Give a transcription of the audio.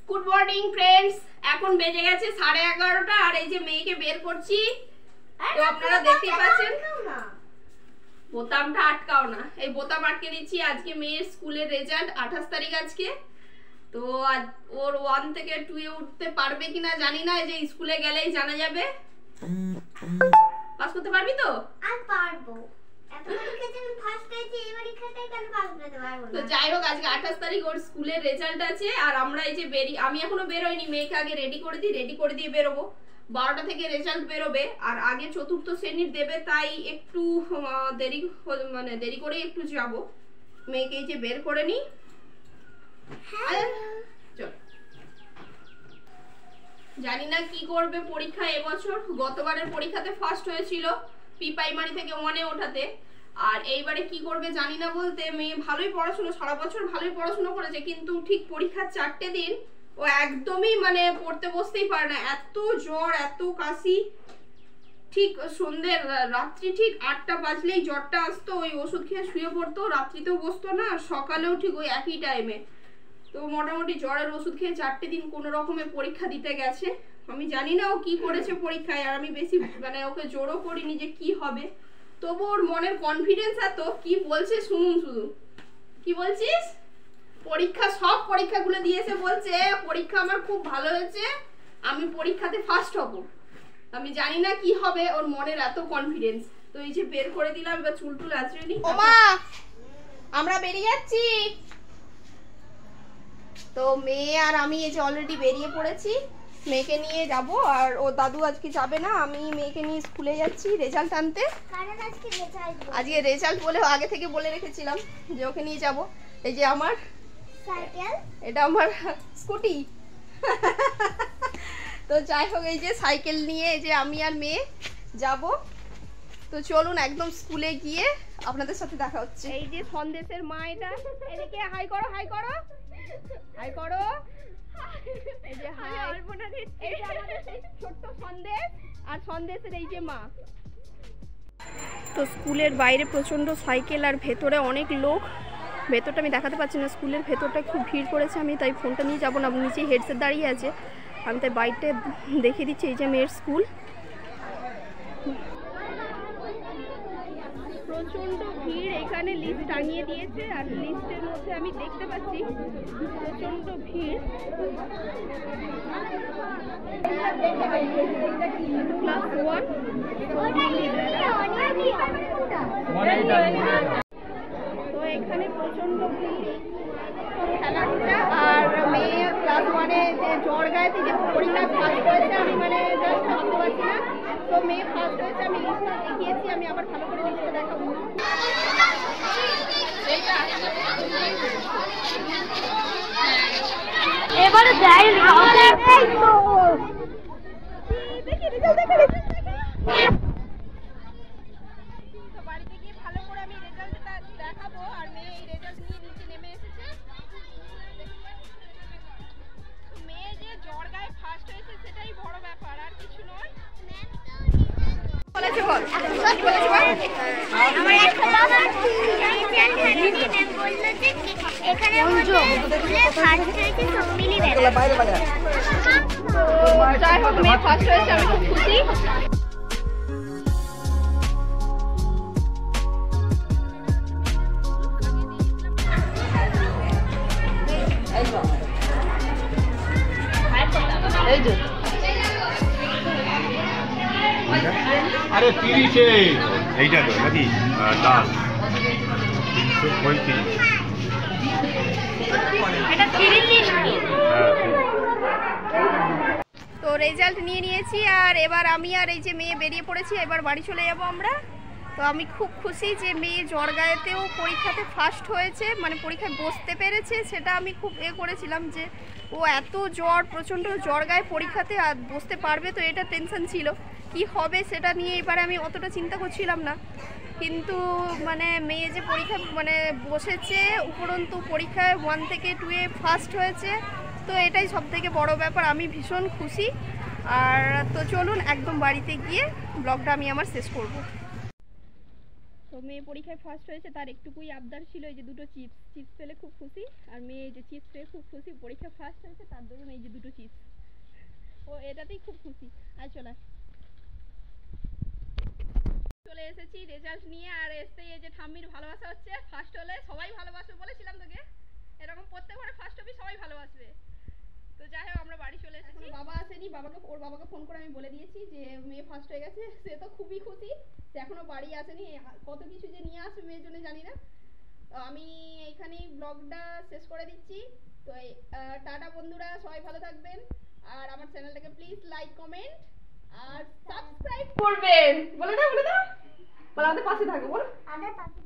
Good morning friends, এখন বেজে গেছে 11:30 আর এই যে মেয়েকে বের করছি। তো আপনারা দেখতেই পাচ্ছেন, বোতামটা আটকাও না, এই বোতাম আটকে দিচ্ছি। আজকে মেয়ের স্কুলের রেজাল্ট 28 তারিখ আজকে। তো আজ ওর 1 থেকে 2 এ উঠতে পারবে কিনা জানি না, এই যে স্কুলে গেলেই জানা যাবে। পাস করতে পারবি তো? আমি পারবো। এত পরীক্ষাতে আমি ফার্স্ট হয়েছি, এই পরীক্ষাটাই কেন পাস করতে পারবো না? তো যাই হোক, আজকে 28 তারিখ ওর স্কুলের রেজাল্ট আছে। আর আমরা এই যে আমি এখনো বের হইনি, মেয়েকে আগে রেডি করে দিয়ে বেরোবো। 12টা থেকে রেজাল্ট বেরোবে, আর আগে 4র্থ শ্রেণীর দেবে, তাই একটু দেরি করে একটু যাব। মেয়েকে এই যে বের করে নি। চল, জানি না কি করবে পরীক্ষা এবছর। গতবারের পরীক্ষাতে ফার্স্ট হয়েছিল পি প্রাইমারি থেকে 1 এ ওঠাতে, আর এইবারে কি করবে জানি না। বলতে মেয়ে ভালোই পড়াশোনা, সারা বছর ভালোই পড়াশোনা করেছে, কিন্তু ঠিক পরীক্ষার 4টে দিন ও একদমই পড়তে বসতেই পারে না। এত জ্বর, এত কাশি। ঠিক সন্ধ্যের রাত্রি ঠিক 8টা বাজলেই জ্বরটা আসতো, ওই ওষুধ খেয়ে শুয়ে পড়তো, রাত্রিতেও বসতো না, সকালেও ঠিক ওই একই টাইমে। তো মোটামুটি জ্বরের ওষুধ খেয়ে 4টে দিন কোনো রকমে পরীক্ষা দিতে গেছে। আমি জানি না ও কি করেছে পরীক্ষায়, আর আমি বেশি ওকে জোরও করিনি যে কি হবে। তবু ওর মনের কনফিডেন্স এত, কি বলছে শুনুন শুধু। কি বলছিস? সব পরীক্ষাগুলো দিয়েছে, বলছে পরীক্ষা আমার খুব ভালো হয়েছে, আমি পরীক্ষাতে ফার্স্ট হব। আমি জানি না কি হবে, ওর মনের এত কনফিডেন্স। তো এই যে বের করে দিলাম, এবার চুল আঁচড়ে নি। ওমা, আমরা বেরিয়ে যাচ্ছি। তো মেয়ে আর আমি এই যে অলরেডি বেরিয়ে পড়েছি, মেয়েকে নিয়ে যাব। আর ও দাদু আজকে যাবে না, আমি মেয়েকে নিয়ে স্কুলে যাচ্ছি রেজাল্ট আনতে। আজকে রেজাল্ট বলে আগে থেকে বলে রেখেছিলাম যে ওকে নিয়ে যাব। এই যে আমার সাইকেল, এটা আমার স্কুটি। তো যাই হোক, এই যে সাইকেল নিয়ে এই যে আমি আর মেয়ে যাব। তো চলুন, একদম স্কুলে গিয়ে আপনাদের সাথে দেখা হচ্ছে। এই যে সন্দেশের মা, এটা এদিকে হাই করো, হাই করো, হাই করো। এই যে হাই, এই যে আমাদের ছোট্ট সন্দেশ, আর সন্দেশের এই যে মা। তো স্কুলের বাইরে প্রচন্ড সাইকেল, আর ভেতরে অনেক লোক। ভেতরটা আমি দেখাতে পারছি না, স্কুলের ভেতরটা খুব ভিড় করেছে। আমি তাই ফোনটা নিয়ে যাবো না, নিচে হেডসেট দাঁড়িয়ে আছে, আমি তাই বাইকটা দেখিয়ে দিচ্ছি। এই যে মেয়ের স্কুল, প্রচন্ড ভিড়। এখানে লিস্ট টাঙিয়ে দিয়েছে, আর লিস্টের মধ্যে আমি দেখতে পাচ্ছি প্রচন্ড ভিড়। ক্লাস 1। তো এখানে প্রচন্ড ভিড়, খেলাধুলা। আর মেয়ে ক্লাস 1-এ যে জ্বর গায়েতে যে পরীক্ষায় ফার্স্ট হয়েছে, আমি জাস্ট ভাবতে পারছি না। তো মেয়ে ফার্স্ট হয়েছে, আমি লিস্টটা দেখিয়েছি, আমি আবার ভালো করে লিস্টটা দেখাবো। এবারে যাই বাড়িতে গিয়ে ভালো করে আমি রেজাল্টটা দেখাবো। আর মেয়ে এই রেজাল্ট নিয়ে নিচে নেমে এসেছে। মেয়ে যে জ্বর গায়ে ফার্স্ট হয়েছে সেটাই বড় ব্যাপার, আর কিছু নয়। বলেছে বল, বলেছে বল। আমার একটা বাবা বললো যে এখানে স্কুলে ফার্স্ট হয়েছে সব মিলিয়ে দেবে। তো যাই হোক, মেয়ে ফার্স্ট হয়েছে, আমি খুব খুশি। আরে 30-এ এইটা তো নাকি ডাল 335। এটা 30 নাকি? তো রেজাল্ট নিয়ে নিয়েছি, আর এবার আমি আর এই যে মেয়ে বেরিয়ে পড়েছি, এবার বাড়ি চলে যাব আমরা। তো আমি খুব খুশি যে মেয়ে জ্বর গায়েতেও পরীক্ষাতে ফার্স্ট হয়েছে, পরীক্ষায় বসতে পেরেছে। সেটা আমি খুব করেছিলাম যে ও এত জ্বর, প্রচণ্ড জ্বর গায়ে পরীক্ষাতে আর বসতে পারবে, তো এটা টেনশন ছিল কি হবে সেটা নিয়ে। এবারে আমি অতটা চিন্তা করছিলাম না, কিন্তু মেয়ে যে পরীক্ষা বসেছে, উপরন্তু পরীক্ষায় 1 থেকে 2 এ ফার্স্ট হয়েছে, তো এটাই সবথেকে বড় ব্যাপার। আমি ভীষণ খুশি। আর তো চলুন একদম বাড়িতে গিয়ে ব্লগটা আমি আমার শেষ করব। তো মেয়ে পরীক্ষায় ফার্স্ট হয়েছে, তার একটুকুই আবদার ছিল এই যে দুটো চিপস পেলে খুব খুশি। আর মেয়ে এই যে চিপস পেয়ে খুব খুশি, পরীক্ষা ফার্স্ট হয়েছে তার দরুন এই যে দুটো চিপস, ও এটাতেই খুব খুশি। আর চলে এসেছি রেজাল্ট নিয়ে, আর এসে এই যে ঠাম্মির ভালোবাসা হচ্ছে। ফার্স্ট হলে সবাই ভালোবাসবে, বলেছিলাম তোকে এরকম প্রত্যেকবারে ফার্স্ট হবি সবাই ভালোবাসবে। তো যাই হোক আমরা বাড়ি চলে এসেছি। বাবা আসেনি, ওর বাবাকে ফোন করে আমি বলে দিয়েছি যে মেয়ে ফার্স্ট হয়ে গেছে। সে তো খুবই খুশি, সে এখনো বাড়ি আসেনি, কত কিছু যে নিয়ে আসবে মেয়ের জন্য জানি না। তো আমি এইখানেই ব্লগটা শেষ করে দিচ্ছি। তো টাটা বন্ধুরা, সবাই ভালো থাকবেন, আর আমার চ্যানেলটাকে প্লিজ লাইক কমেন্ট আর সাবস্ক্রাইব করবেন। বলে দাও, আমাদের পাশে থাকো, বল। আমাদের পাশে